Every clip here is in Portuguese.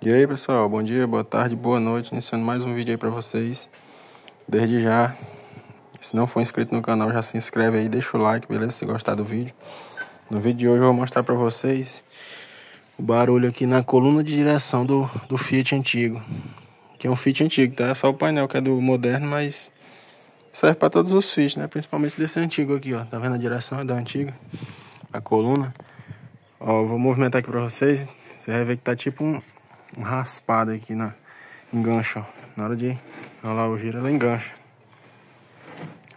E aí pessoal, bom dia, boa tarde, boa noite, iniciando mais um vídeo aí pra vocês. Desde já, se não for inscrito no canal, já se inscreve aí, deixa o like, beleza? Se gostar do vídeo. No vídeo de hoje eu vou mostrar pra vocês o barulho aqui na coluna de direção do Fiat antigo. Que é um Fiat antigo, tá? É só o painel que é do moderno, mas serve pra todos os Fiat, né? Principalmente desse antigo aqui, ó. Tá vendo a direção? É da antiga. A coluna. Ó, eu vou movimentar aqui pra vocês. Você vai ver que tá tipo um raspado aqui na engancha, ó. Na hora de rolar o giro, ela engancha.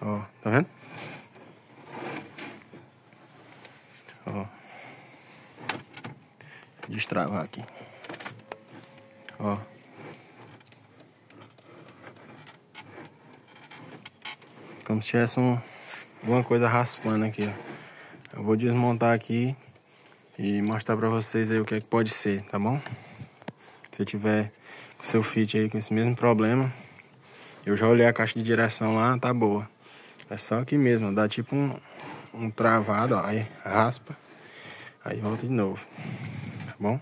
Ó, tá vendo? Ó. Destravar aqui. Ó. Como se tivesse alguma coisa raspando aqui, ó. Eu vou desmontar aqui e mostrar pra vocês aí o que é que pode ser, tá bom? Se tiver com seu Fiat aí com esse mesmo problema, eu já olhei a caixa de direção lá, tá boa. É só aqui mesmo, dá tipo um travado, ó, aí raspa, aí volta de novo, tá bom?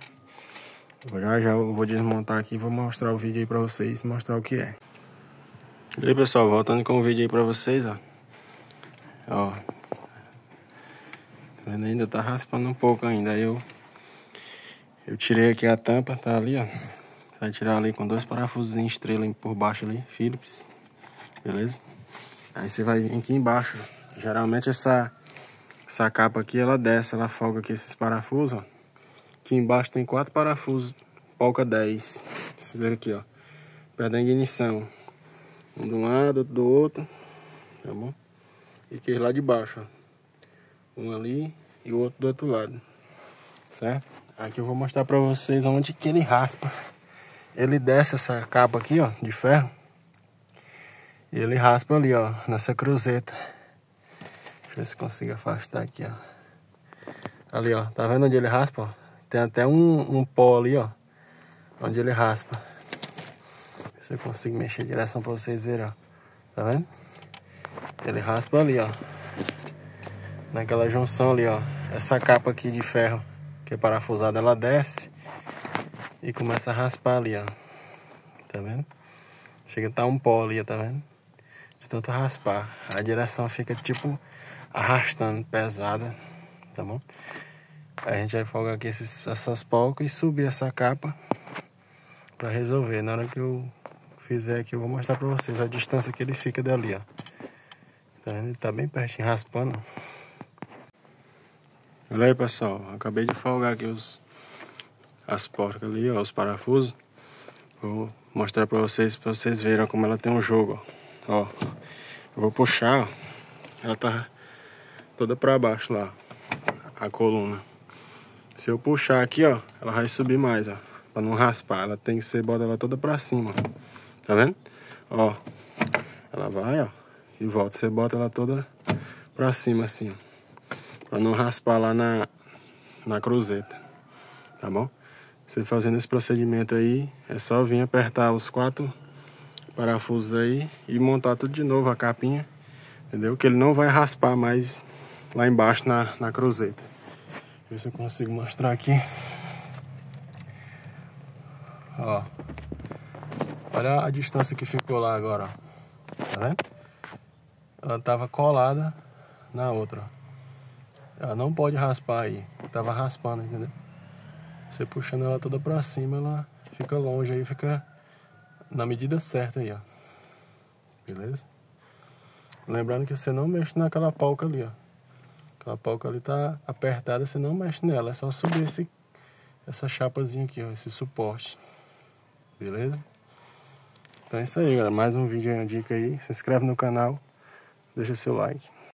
Já eu vou desmontar aqui e vou mostrar o vídeo aí pra vocês, mostrar o que é. E aí pessoal, voltando com o vídeo aí pra vocês, ó. Ó, tá vendo? Ainda tá raspando um pouco ainda, aí eu tirei aqui a tampa, tá ali, ó. Você vai tirar ali com 2 parafusos estrela por baixo ali, Phillips, beleza? Aí você vai aqui embaixo, geralmente essa capa aqui, ela desce, ela folga aqui esses parafusos, ó. Aqui embaixo tem 4 parafusos, polca 10, esses aqui, ó, perto da ignição. Um de um lado, outro do outro, tá bom? E aqui lá de baixo, ó. Um ali e o outro do outro lado, certo? Aqui eu vou mostrar pra vocês onde que ele raspa. Ele desce essa capa aqui, ó, de ferro. E ele raspa ali, ó, nessa cruzeta. Deixa eu ver se consigo afastar aqui, ó. Ali, ó, tá vendo onde ele raspa, ó? Tem até um pó ali, ó, onde ele raspa. Ver se eu consigo mexer a direção pra vocês verem, ó. Tá vendo? Ele raspa ali, ó. Naquela junção ali, ó. Essa capa aqui de ferro, que é parafusada, ela desce e começa a raspar ali, ó. Tá vendo? Chega a estar um pó ali, tá vendo? De tanto raspar. A direção fica tipo arrastando, pesada, tá bom? Aí a gente vai folgar aqui essas polcas e subir essa capa pra resolver. Na hora que eu fizer aqui, eu vou mostrar pra vocês a distância que ele fica dali, ó. Tá vendo? Ele tá bem pertinho, raspando. Olha aí, pessoal. Acabei de folgar aqui as porcas ali, ó, os parafusos. Vou mostrar pra vocês verem como ela tem um jogo, ó. Ó, eu vou puxar, ó. Ela tá toda pra baixo lá, a coluna. Se eu puxar aqui, ó, ela vai subir mais, ó. Pra não raspar, ela tem que ser, bota ela toda pra cima, ó. Tá vendo? Ó, ela vai, ó, e volta. Você bota ela toda pra cima, assim, ó. Pra não raspar lá na cruzeta, tá bom? Você fazendo esse procedimento aí, é só vir apertar os 4 parafusos aí e montar tudo de novo, a capinha, entendeu? Que ele não vai raspar mais lá embaixo na cruzeta. Ver se eu consigo mostrar aqui. Ó. Olha a distância que ficou lá agora, ó. Tá vendo? Ela tava colada na outra, ó. Ela não pode raspar aí. Tava raspando, entendeu? Você puxando ela toda pra cima, ela fica longe aí, fica na medida certa aí, ó. Beleza? Lembrando que você não mexe naquela polca ali, ó. Aquela polca ali tá apertada, você não mexe nela. É só subir essa chapazinha aqui, ó, esse suporte. Beleza? Então é isso aí, galera. Mais um vídeo aí, uma dica aí. Se inscreve no canal, deixa seu like.